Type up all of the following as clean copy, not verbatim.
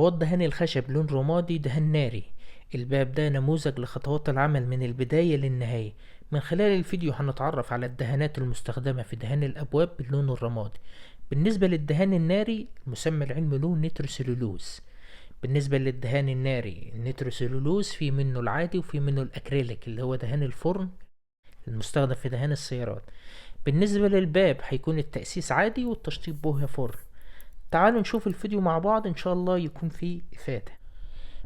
خطوات دهان الخشب لون رمادي دهان ناري. الباب ده نموذج لخطوات العمل من البداية للنهاية. من خلال الفيديو هنتعرف على الدهانات المستخدمة في دهان الأبواب باللون الرمادي. بالنسبة للدهان الناري المسمى العلمي له نيتروسيلولوز. بالنسبة للدهان الناري النيتروسيلولوز في منه العادي وفي منه الأكريليك اللي هو دهان الفرن المستخدم في دهان السيارات. بالنسبة للباب هيكون التأسيس عادي والتشطيب بوهية فرن. تعالوا نشوف الفيديو مع بعض ان شاء الله يكون فيه افادة.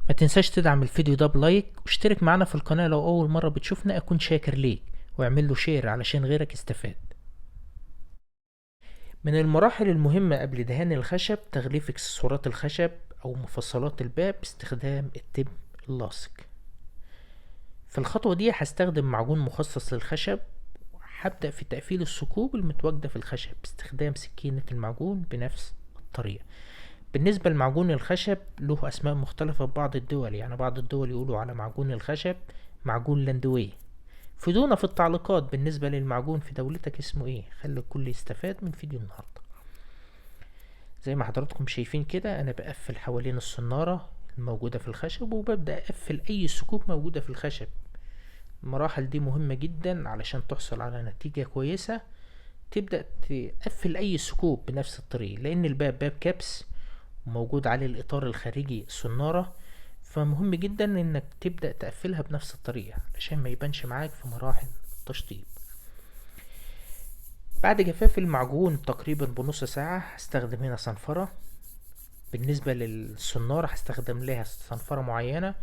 ما تنساش تدعم الفيديو ده بلايك واشترك معنا في القناة لو اول مرة بتشوفنا، اكون شاكر ليك، واعمل له شير علشان غيرك يستفاد. من المراحل المهمة قبل دهان الخشب تغليف اكسسوارات الخشب او مفصلات الباب باستخدام التب اللاصق. في الخطوة دي هستخدم معجون مخصص للخشب. هبدأ في تقفيل الثقوب المتواجدة في الخشب باستخدام سكينة المعجون بنفس الطريقة. بالنسبة لمعجون الخشب له أسماء مختلفة في بعض الدول، يعني بعض الدول يقولوا على معجون الخشب معجون لاندوي. فيدونا في التعليقات بالنسبة للمعجون في دولتك اسمه ايه، خلي الكل يستفاد من فيديو النهاردة. زي ما حضراتكم شايفين كده أنا بقفل حوالين الصنارة الموجودة في الخشب وببدأ أقفل أي ثقوب موجودة في الخشب. المراحل دي مهمة جدا علشان تحصل على نتيجة كويسة. تبدأ تقفل أي ثقوب بنفس الطريقة، لأن الباب باب كبس موجود عليه الإطار الخارجي الصنارة، فمهم جدا إنك تبدأ تقفلها بنفس الطريقة عشان ما يبانش معاك في مراحل التشطيب. بعد جفاف المعجون تقريبا بنص ساعة هستخدم هنا صنفرة. بالنسبة للصنارة هستخدم لها صنفرة معينة،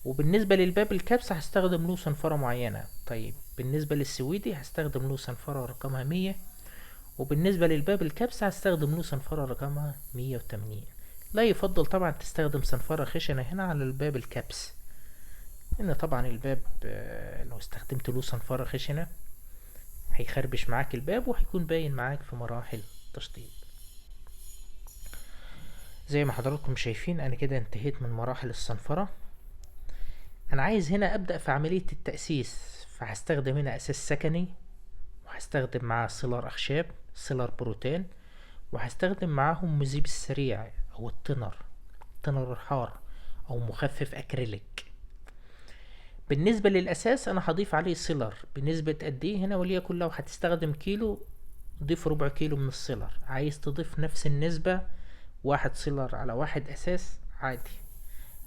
وبالنسبة للباب الكبس هستخدم له صنفرة معينة. طيب بالنسبة للسويدي هستخدم له صنفرة رقمها 100، وبالنسبة للباب الكبس هستخدم له صنفرة رقمها 180. لا يفضل طبعا تستخدم صنفرة خشنة هنا على الباب الكبس، لأن طبعا الباب لو استخدمت له صنفرة خشنة هيخربش معاك الباب وهيكون باين معاك في مراحل التشطيب. زي ما حضراتكم شايفين أنا كده انتهيت من مراحل الصنفرة. أنا عايز هنا أبدأ في عملية التأسيس، فهستخدم هنا أساس سكني، وهستخدم معاه سيلر أخشاب سيلر بروتين، وهستخدم معاهم مذيب السريع أو التنر الحار أو مخفف أكريليك. بالنسبة للأساس أنا هضيف عليه سيلر بنسبة قد ايه هنا، وليكن لو هتستخدم كيلو ضيف ربع كيلو من السيلر. عايز تضيف نفس النسبة 1 سيلر على 1 أساس عادي.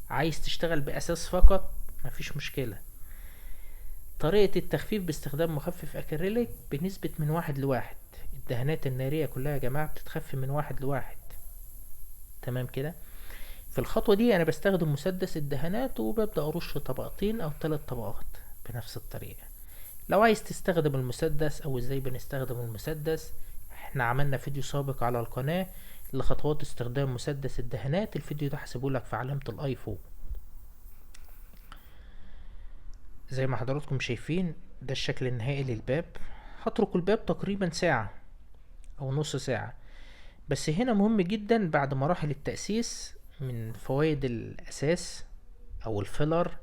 عايز تشتغل بأساس فقط مفيش مشكلة. طريقة التخفيف باستخدام مخفف أكريليك بنسبة من 1 ل1. الدهانات النارية كلها يا جماعة بتتخفي من 1 ل1. تمام كده. في الخطوة دي أنا بستخدم مسدس الدهانات وببدأ أرش طبقتين أو 3 طبقات بنفس الطريقة. لو عايز تستخدم المسدس أو إزاي بنستخدم المسدس، احنا عملنا فيديو سابق على القناة لخطوات استخدام مسدس الدهانات. الفيديو ده هسيبهولك في علامة الأي فوق. زي ما حضراتكم شايفين ده الشكل النهائي للباب. هترك الباب تقريبا ساعة أو نص ساعة. بس هنا مهم جدا بعد مراحل التأسيس من فوائد الأساس أو الفيلر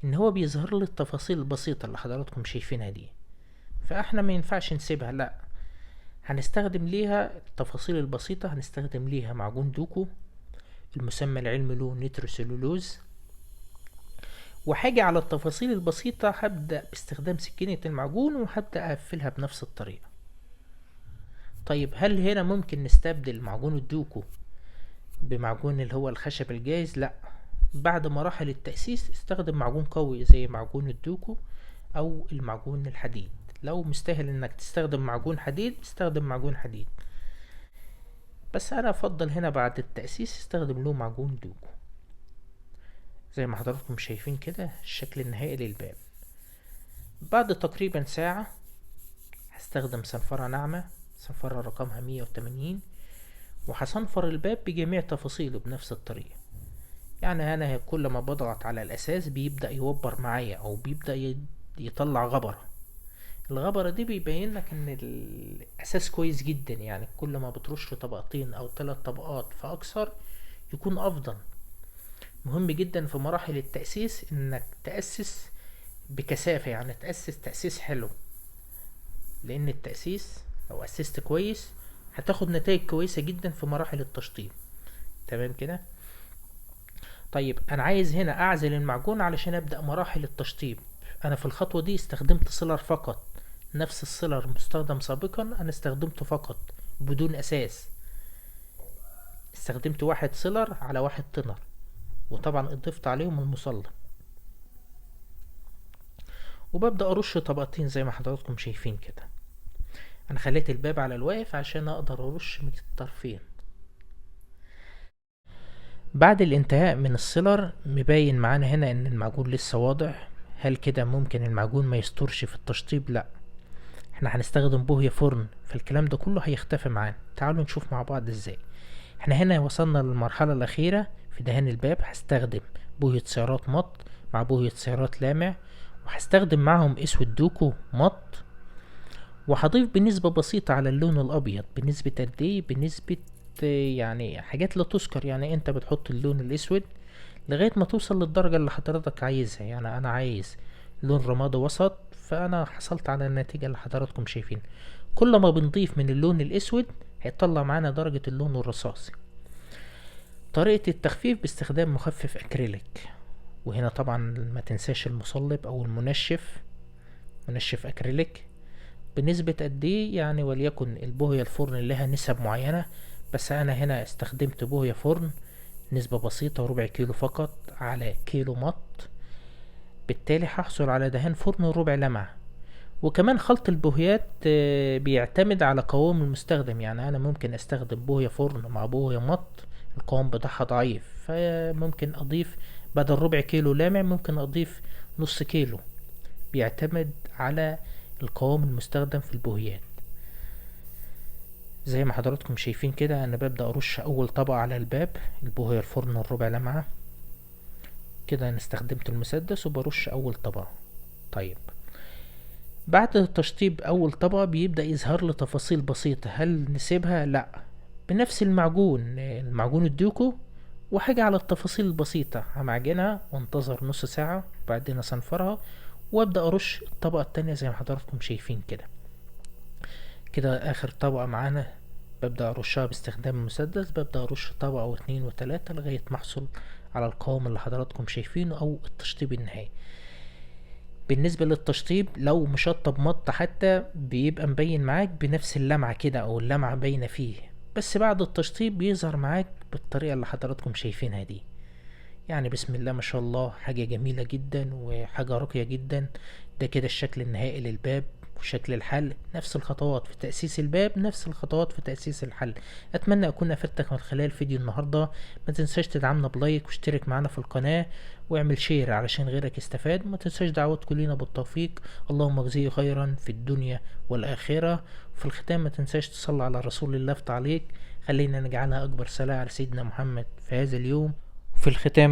ان هو بيظهر لي التفاصيل البسيطة اللي حضراتكم شايفينها دي، فاحنا ما ينفعش نسيبها، لا هنستخدم ليها التفاصيل البسيطة. هنستخدم ليها معجون دوكو المسمى العلمي له نيتروسيلولوز، وحاجة على التفاصيل البسيطة هبدأ باستخدام سكينة المعجون وهبدأ أقفلها بنفس الطريقة. طيب هل هنا ممكن نستبدل معجون الدوكو بمعجون اللي هو الخشب الجاهز؟ لا، بعد مراحل التأسيس استخدم معجون قوي زي معجون الدوكو او المعجون الحديد. لو مستاهل انك تستخدم معجون حديد استخدم معجون حديد، بس انا افضل هنا بعد التأسيس استخدم له معجون دوكو. زي ما حضراتكم شايفين كده الشكل النهائي للباب. بعد تقريبا ساعة هستخدم صنفرة ناعمة، صنفرة رقمها 180، وهصنفر الباب بجميع تفاصيله بنفس الطريقة. يعني انا كل ما بضغط على الاساس بيبدأ يوبر معايا او بيبدأ يطلع غبرة. الغبرة دي بيبين لك ان الاساس كويس جدا، يعني كل ما بترش طبقتين او 3 طبقات فاكثر يكون افضل. مهم جدا في مراحل التأسيس انك تأسس بكثافة، يعني تأسس تأسيس حلو، لان التأسيس لو أسست كويس هتاخد نتائج كويسة جدا في مراحل التشطيب. تمام كده. طيب انا عايز هنا اعزل المعجون علشان ابدأ مراحل التشطيب. انا في الخطوة دي استخدمت سيلر فقط، نفس السيلر مستخدم سابقا انا استخدمته فقط بدون اساس. استخدمت واحد سيلر على واحد تنر، وطبعا اضفت عليهم المصلب، وببدأ ارش طبقتين زي ما حضراتكم شايفين كده. انا خليت الباب على الواقف عشان اقدر ارش من الطرفين. بعد الانتهاء من السيلر مبين معانا هنا ان المعجون لسه واضح. هل كده ممكن المعجون ما يسترش في التشطيب؟ لا، احنا هنستخدم بوهية فرن، فالكلام ده كله هيختفي معانا. تعالوا نشوف مع بعض ازاي. احنا هنا وصلنا للمرحلة الأخيرة في دهان الباب. هستخدم بوية سيارات مط مع بوية سيارات لامع، وهستخدم معهم اسود دوكو مط، وهضيف بنسبة بسيطة على اللون الأبيض. بنسبة قد ايه؟ بنسبة يعني حاجات لا تذكر. يعني انت بتحط اللون الأسود لغاية ما توصل للدرجة اللي حضرتك عايزها. يعني أنا عايز لون رمادي وسط، فأنا حصلت على النتيجة اللي حضراتكم شايفين. كل ما بنضيف من اللون الأسود هيطلع معانا درجة اللون الرصاصي. طريقة التخفيف باستخدام مخفف أكريليك، وهنا طبعا ما تنساش المصلب أو المنشف، منشف أكريليك. بنسبة قد ايه؟ يعني وليكن البوهية الفرن لها نسب معينة، بس أنا هنا استخدمت بوهية فرن نسبة بسيطة، ربع كيلو فقط على كيلو مط. بالتالي هحصل على دهان فرن ربع لمعة. وكمان خلط البوهيات بيعتمد على قوام المستخدم. يعني انا ممكن استخدم بوهية فرن مع بوهية مط القوام بتاعها ضعيف، فممكن اضيف بدل ربع كيلو لامع ممكن اضيف نص كيلو. بيعتمد على القوام المستخدم في البوهيات. زي ما حضراتكم شايفين كده انا ببدأ ارش اول طبقة على الباب البوهية الفرن الربع لمعة. كده انا استخدمت المسدس وبرش اول طبقة. طيب بعد تشطيب اول طبقة بيبدأ يظهر لي تفاصيل بسيطة. هل نسيبها؟ لا، بنفس المعجون، المعجون الدوكو، وحاجة على التفاصيل البسيطة همعجنها وانتظر نص ساعة، وبعدين اصنفرها وابدأ ارش الطبقة التانية زي ما حضراتكم شايفين كده. كده اخر طبقة معانا ببدأ ارشها باستخدام المسدس. ببدأ ارش طبقة واتنين وتلاتة لغاية ما احصل على القوام اللي حضراتكم شايفينه او التشطيب النهائي. بالنسبة للتشطيب لو مشطب مط حتى بيبقى مبين معاك بنفس اللمعة كده او اللمعة باينة فيه، بس بعد التشطيب بيظهر معاك بالطريقة اللي حضراتكم شايفينها دي. يعني بسم الله ما شاء الله، حاجة جميلة جدا وحاجة راقية جدا. ده كده الشكل النهائي للباب وشكل الحل. نفس الخطوات في تأسيس الباب، نفس الخطوات في تأسيس الحل. أتمنى أكون أفدتك من خلال فيديو النهاردة. ما تنساش تدعمنا بلايك واشترك معنا في القناة واعمل شير علشان غيرك يستفاد. ما تنساش دعوتكم لينا بالتوفيق. اللهم اجزيه خيرا في الدنيا والآخرة. في الختام ما تنساش تصلي على رسول الله في تعليق. خلينا نجعلها أكبر صلاة على سيدنا محمد في هذا اليوم. في الختام